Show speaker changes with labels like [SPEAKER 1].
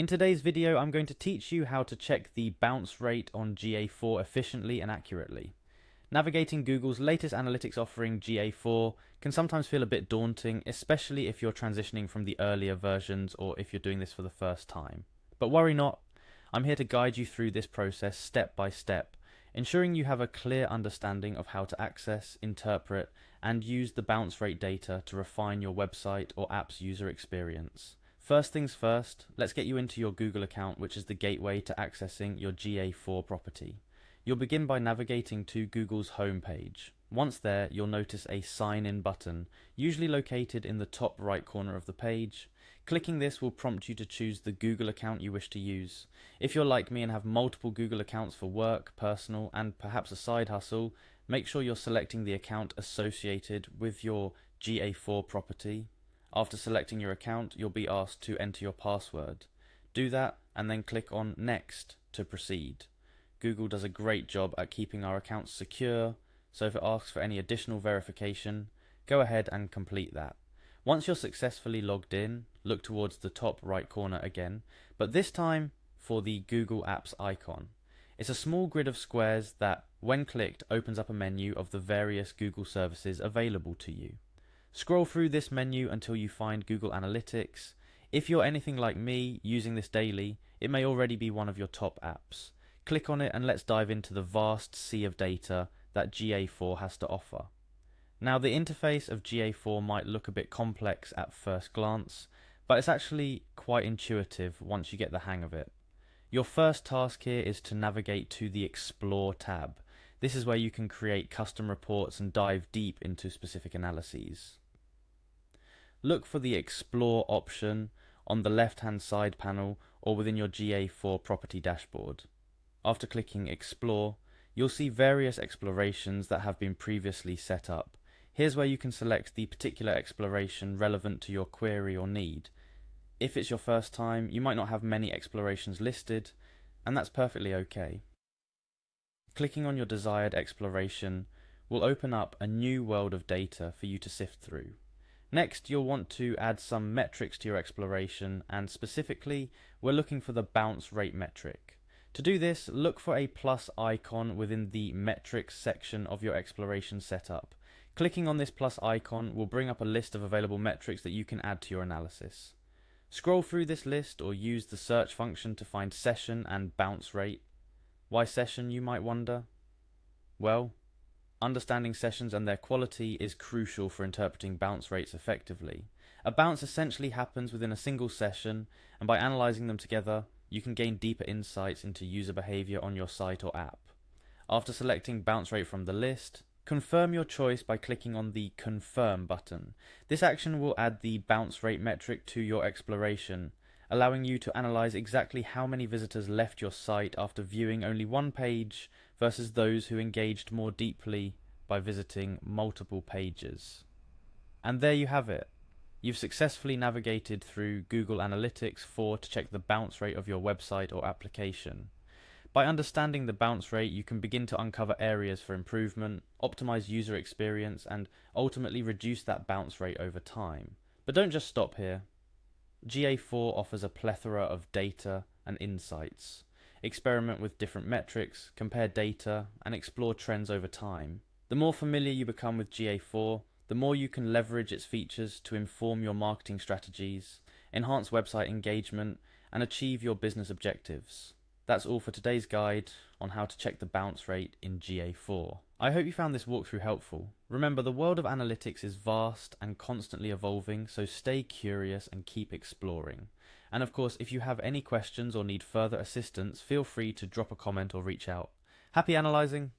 [SPEAKER 1] In today's video, I'm going to teach you how to check the bounce rate on GA4 efficiently and accurately. Navigating Google's latest analytics offering, GA4, can sometimes feel a bit daunting, especially if you're transitioning from the earlier versions or if you're doing this for the first time. But worry not, I'm here to guide you through this process step by step, ensuring you have a clear understanding of how to access, interpret, and use the bounce rate data to refine your website or app's user experience. First things first, let's get you into your Google account, which is the gateway to accessing your GA4 property. You'll begin by navigating to Google's home page. Once there, you'll notice a Sign In button, usually located in the top right corner of the page. Clicking this will prompt you to choose the Google account you wish to use. If you're like me and have multiple Google accounts for work, personal, and perhaps a side hustle, make sure you're selecting the account associated with your GA4 property. After selecting your account, you'll be asked to enter your password. Do that and then click on Next to proceed. Google does a great job at keeping our accounts secure, so if it asks for any additional verification, go ahead and complete that. Once you're successfully logged in, look towards the top right corner again, but this time for the Google Apps icon. It's a small grid of squares that, when clicked, opens up a menu of the various Google services available to you. Scroll through this menu until you find Google Analytics. If you're anything like me, using this daily, it may already be one of your top apps. Click on it and let's dive into the vast sea of data that GA4 has to offer. Now, the interface of GA4 might look a bit complex at first glance, but it's actually quite intuitive once you get the hang of it. Your first task here is to navigate to the Explore tab. This is where you can create custom reports and dive deep into specific analyses. Look for the Explore option on the left-hand side panel or within your GA4 property dashboard. After clicking Explore, you'll see various explorations that have been previously set up. Here's where you can select the particular exploration relevant to your query or need. If it's your first time, you might not have many explorations listed, and that's perfectly okay. Clicking on your desired exploration will open up a new world of data for you to sift through. Next, you'll want to add some metrics to your exploration, and specifically, we're looking for the bounce rate metric. To do this, look for a plus icon within the metrics section of your exploration setup. Clicking on this plus icon will bring up a list of available metrics that you can add to your analysis. Scroll through this list or use the search function to find session and bounce rate. Why session, you might wonder? Well, understanding sessions and their quality is crucial for interpreting bounce rates effectively. A bounce essentially happens within a single session, and by analysing them together, you can gain deeper insights into user behaviour on your site or app. After selecting bounce rate from the list, confirm your choice by clicking on the Confirm button. This action will add the bounce rate metric to your exploration, allowing you to analyse exactly how many visitors left your site after viewing only one page versus those who engaged more deeply by visiting multiple pages. And there you have it. You've successfully navigated through Google Analytics 4 to check the bounce rate of your website or application. By understanding the bounce rate, you can begin to uncover areas for improvement, optimize user experience, and ultimately reduce that bounce rate over time. But don't just stop here. GA4 offers a plethora of data and insights. Experiment with different metrics, compare data, and explore trends over time. The more familiar you become with GA4, the more you can leverage its features to inform your marketing strategies, enhance website engagement, and achieve your business objectives. That's all for today's guide on how to check the bounce rate in GA4. I hope you found this walkthrough helpful. Remember, the world of analytics is vast and constantly evolving, so stay curious and keep exploring. And of course, if you have any questions or need further assistance, feel free to drop a comment or reach out. Happy analyzing!